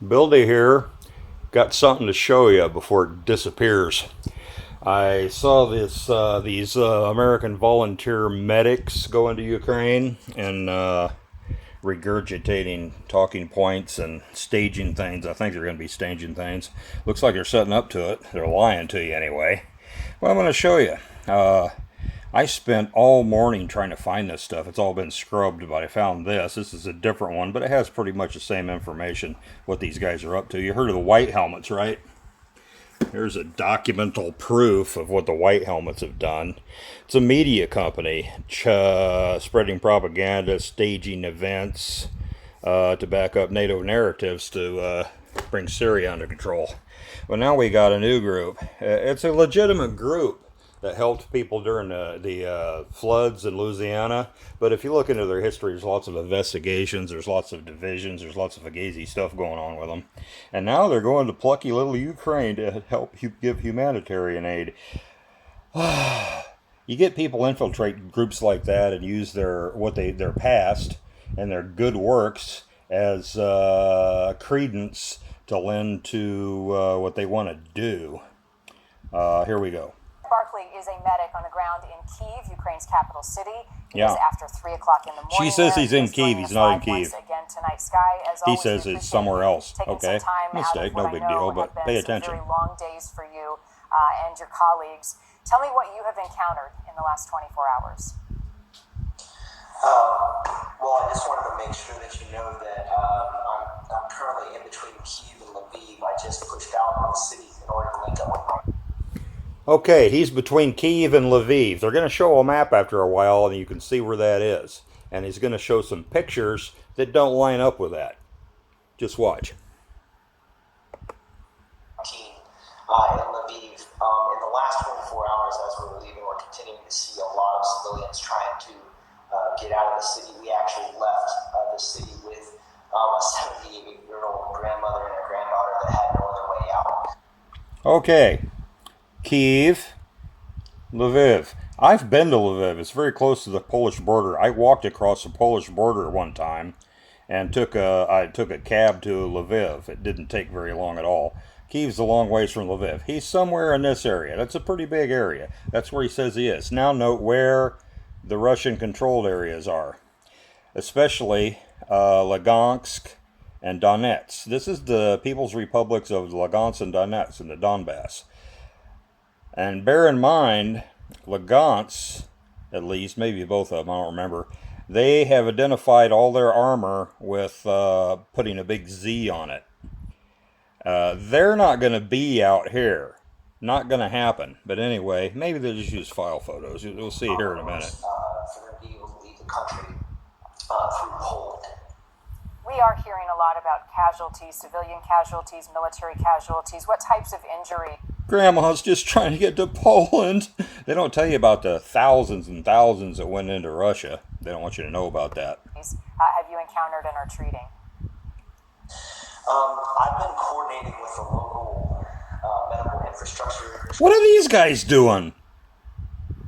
Bildy here. Got something to show you before it disappears. I saw these American volunteer medics go into Ukraine and regurgitating talking points and staging things. I think they're going to be staging things. Looks like they're setting up to it. They're lying to you anyway. Well, I'm going to show you. I spent all morning trying to find this stuff. It's all been scrubbed, but I found this. This is a different one, but it has pretty much the same information, what these guys are up to. You heard of the white helmets, right? Here's a documental proof of what the white helmets have done. It's a media company spreading propaganda, staging events to back up NATO narratives to bring Syria under control. Well, now we got a new group. It's a legitimate group that helped people during the floods in Louisiana. But if you look into their history, there's lots of investigations, there's lots of divisions, there's lots of fugazi stuff going on with them. And now they're going to plucky little Ukraine to help give humanitarian aid. You get people infiltrate groups like that and use their past and their good works as credence to lend to what they want to do. Here we go. Barkley is a medic on the ground in Kyiv, Ukraine's capital city. It Yeah. is after 3 o'clock in the morning. She says he's in Kyiv. He's not in Kyiv. Again tonight, Sky, as He always, says it's somewhere else. Okay, mistake, no big deal, but pay attention. Very long days for you and your colleagues. Tell me what you have encountered in the last 24 hours. Well, I just wanted to make sure that you know that I'm currently in between Kyiv and Lviv. I just pushed out of the city in order to link up with my... Okay, he's between Kyiv and Lviv. They're going to show a map after a while, and you can see where that is. And he's going to show some pictures that don't line up with that. Just watch. In Lviv, in the last 24 hours as we're leaving, we're continuing to see a lot of civilians trying to get out of the city. We actually left the city with a 78-year-old grandmother and a granddaughter that had no other way out. Okay. Kyiv, Lviv. I've been to Lviv. It's very close to the Polish border. I walked across the Polish border one time and I took a cab to Lviv. It didn't take very long at all. Kyiv's a long ways from Lviv. He's somewhere in this area. That's a pretty big area. That's where he says he is. Now note where the Russian-controlled areas are, especially Lugansk and Donetsk. This is the People's Republics of Lugansk and Donetsk in the Donbass. And bear in mind, Lugansk, at least, maybe both of them, I don't remember, they have identified all their armor with putting a big Z on it. They're not going to be out here. Not going to happen. But anyway, maybe they'll just use file photos. We'll see here in a minute. For them to be able to leave the country through Poland. We are hearing a lot about casualties, civilian casualties, military casualties. What types of injury? Grandma's just trying to get to Poland. They don't tell you about the thousands and thousands that went into Russia. They don't want you to know about that. Have you encountered and are treating? I've been coordinating with the local medical infrastructure. What are these guys doing?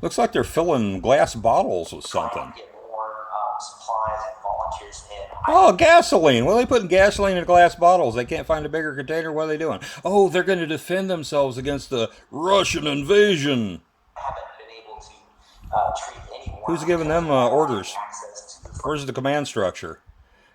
Looks like they're filling glass bottles with something. Trying to get more supplies and volunteers in. Oh, gasoline. Well, they putting gasoline in glass bottles. They can't find a bigger container. What are they doing? Oh, they're going to defend themselves against the Russian invasion. I haven't been able to treat anyone. Who's giving them orders? Where's the command structure?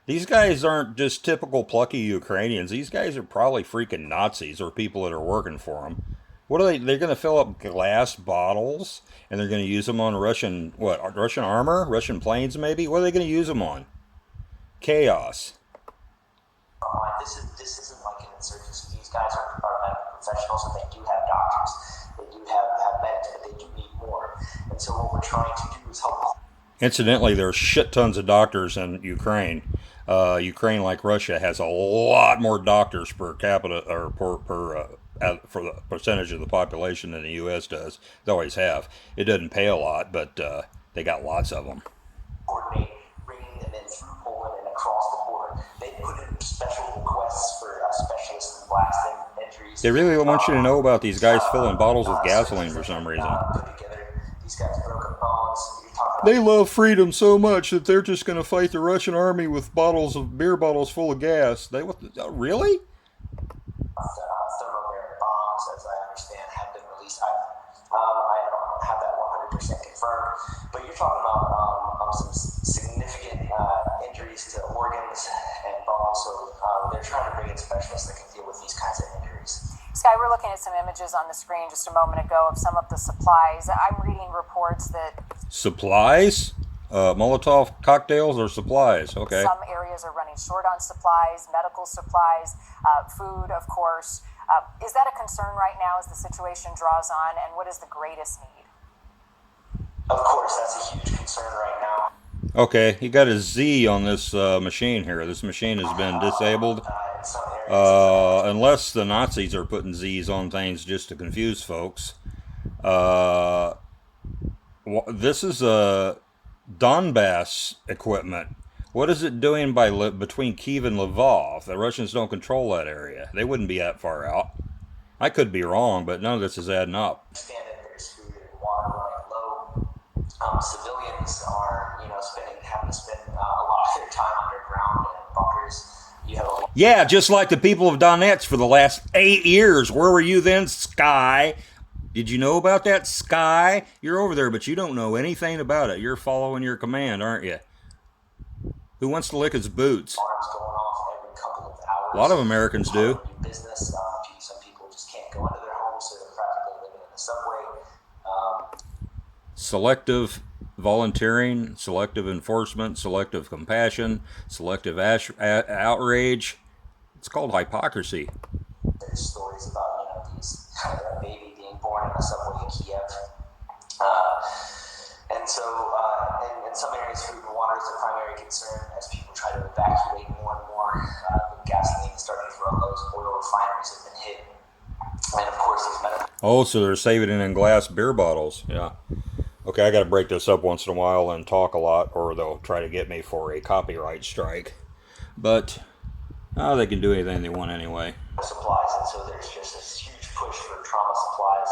These guys aren't just typical plucky Ukrainians. These guys are probably freaking Nazis or people that are working for them. What are they? They're going to fill up glass bottles and they're going to use them on Russian armor? Russian planes, maybe? What are they going to use them on? Chaos. This isn't like an insurgency. These guys are medical professionals and they do have doctors. They do have medics, but they do need more. And so what we're trying to do is help. Incidentally, there's shit tons of doctors in Ukraine. Ukraine, like Russia, has a lot more doctors per capita or for the percentage of the population than the U.S. does. They always have. It doesn't pay a lot, but they got lots of them. Coordinate bringing them in through Poland and across the border. They put in special requests for specialists in blast injuries. They really want you to know about these guys filling bottles with gasoline for some reason. Put together. These guys broken bones. They love freedom so much that they're just going to fight the Russian army with beer bottles full of gas. Really? organs and bones. So they're trying to bring in specialists that can deal with these kinds of injuries. Sky, we're looking at some images on the screen just a moment ago of some of the supplies. I'm reading reports that Supplies? Molotov cocktails or supplies? Okay. some areas are running short on supplies, medical supplies, food, of course. Is that a concern right now as the situation draws on, and what is the greatest need? Of course, that's a huge concern right now. Okay, you got a Z on this machine here. This machine has been disabled. In some areas, Unless the Nazis are putting Z's on things just to confuse folks. This is Donbass equipment. What is it doing between Kiev and Lvov? The Russians don't control that area. They wouldn't be that far out. I could be wrong, but none of this is adding up. understand that there's food and water running low. Civilians are, having to spend a lot of their time underground in bunkers. Yeah, just like the people of Donetsk for the last 8 years. Where were you then, Sky? Did you know about that, Sky? You're over there, but you don't know anything about it. You're following your command, aren't you? Who wants to lick his boots? Alarms going off every couple of hours. A lot of Americans do. Business. Some people just can't go into their homes, so they're practically living in the subway. Selective volunteering, selective enforcement, selective compassion, selective outrage. It's called hypocrisy. There's stories about these a baby being born in a subway in Kiev, and so in some areas, food and water is a primary concern as people try to evacuate more and more. Gasoline is starting to run low. Oil refineries have been hit, and of course, there's medical. Oh, so they're saving it in glass beer bottles. Yeah. Okay, I got to break this up once in a while and talk a lot, or they'll try to get me for a copyright strike. But they can do anything they want anyway. Supplies, and so there's just this huge push for trauma supplies,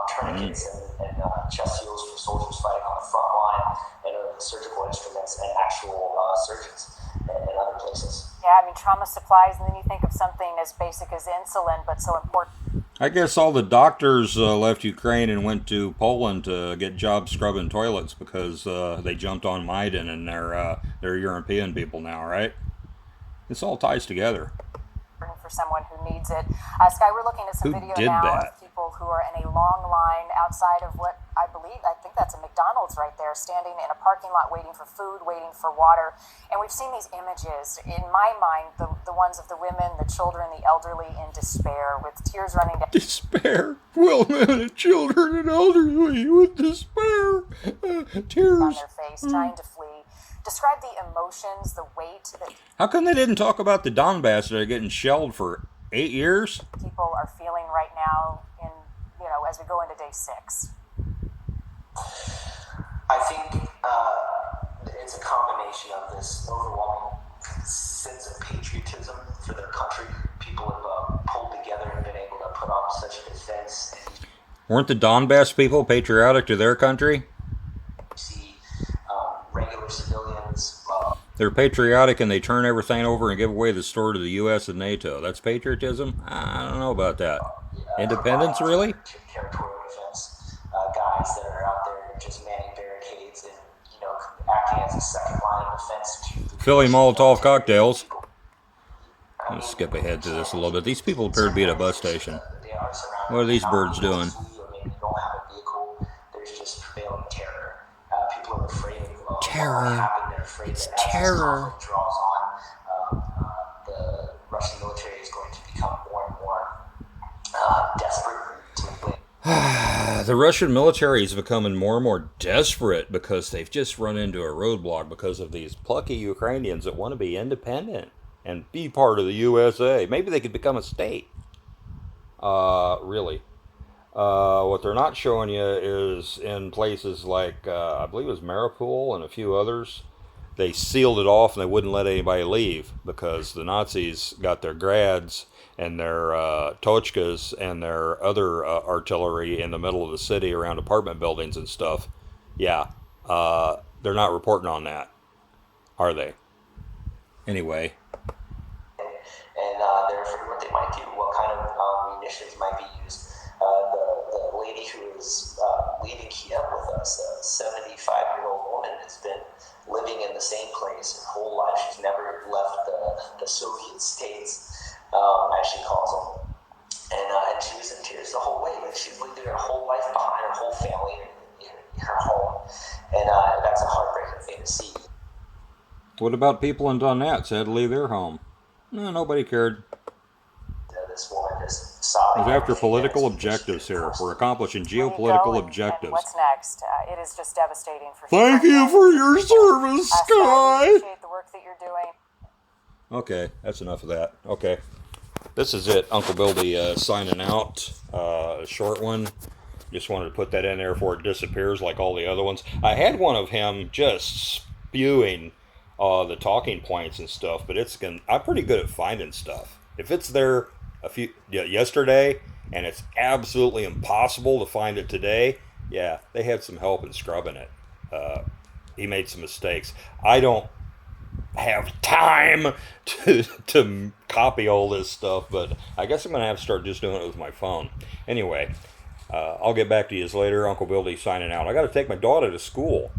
tourniquets, and chest seals for soldiers fighting on the front line, and surgical instruments and actual surgeons and other places. Yeah, I mean, trauma supplies, and then you think of something as basic as insulin, but so important. I guess all the doctors left Ukraine and went to Poland to get jobs scrubbing toilets because they jumped on Maidan and they're European people now, right? This all ties together. For someone who needs it. Sky, we're looking at some Who video did now that? of people who are in a long line outside of what I think that's a McDonald's right there, standing in a parking lot waiting for food, waiting for water. And we've seen these images, in my mind, the ones of the women, the children, the elderly in despair with tears running down. Despair. Well, men and children and elderly with despair. Tears. On their face, trying to flee. Describe the emotions, the weight that How come they didn't talk about the Donbass that are getting shelled for 8 years? people are feeling right now as we go into day 6? I think it's a combination of this overwhelming sense of patriotism for their country. People have pulled together and been able to put on such a defense. Weren't the Donbass people patriotic to their country? You see regular civilians. They're patriotic and they turn everything over and give away the store to the U.S. and NATO. That's patriotism? I don't know about that. Independence, really? Territorial defense guys that are out there just manning barricades and acting as a second line of defense to Philly Molotov cocktails. I'm going to skip ahead to this a little bit. These people appear to be at a bus station. What are these birds doing? You don't have a vehicle. There's just prevailing terror. People are afraid of Terror. what happened. They're afraid It's that as this terror. conflict draws on, the Russian military is going to become more and more desperate to win. The Russian military is becoming more and more desperate because they've just run into a roadblock because of these plucky Ukrainians that want to be independent and be part of the USA. Maybe they could become a state. Really. What they're not showing you is in places like, I believe it was Mariupol and a few others, they sealed it off and they wouldn't let anybody leave because the Nazis got their grads and their Tochkas and their other artillery in the middle of the city around apartment buildings and stuff. Yeah, they're not reporting on that, are they? Anyway. And they're afraid what they might do, what kind of munitions might be used. The lady who is leaving Kiev with us, a 75-year-old woman, has been living in the same place her whole life. She's never left the Soviet states, as she calls them. And she was in tears the whole way. She's leaving her whole life behind, her whole family, her home. And that's a heartbreaking thing to see. What about people in Donetsk who had to leave their home? No, nobody cared. This woman is sobbing. It was after political objectives here. We're accomplishing geopolitical objectives. And what's next? It is just devastating for. Thank you for your service, So I Sky. appreciate the work that you're doing. Okay, that's enough of that. Okay, this is it. Uncle Bildy signing out. A short one. Just wanted to put that in there before it disappears like all the other ones. I had one of him just spewing the talking points and stuff, but I'm pretty good at finding stuff. If it's there yesterday and it's absolutely impossible to find it today, yeah, they had some help in scrubbing it. He made some mistakes. I don't have time to copy all this stuff, but I guess I'm going to have to start just doing it with my phone. Anyway, I'll get back to you later. Uncle Bildy signing out. I got to take my daughter to school.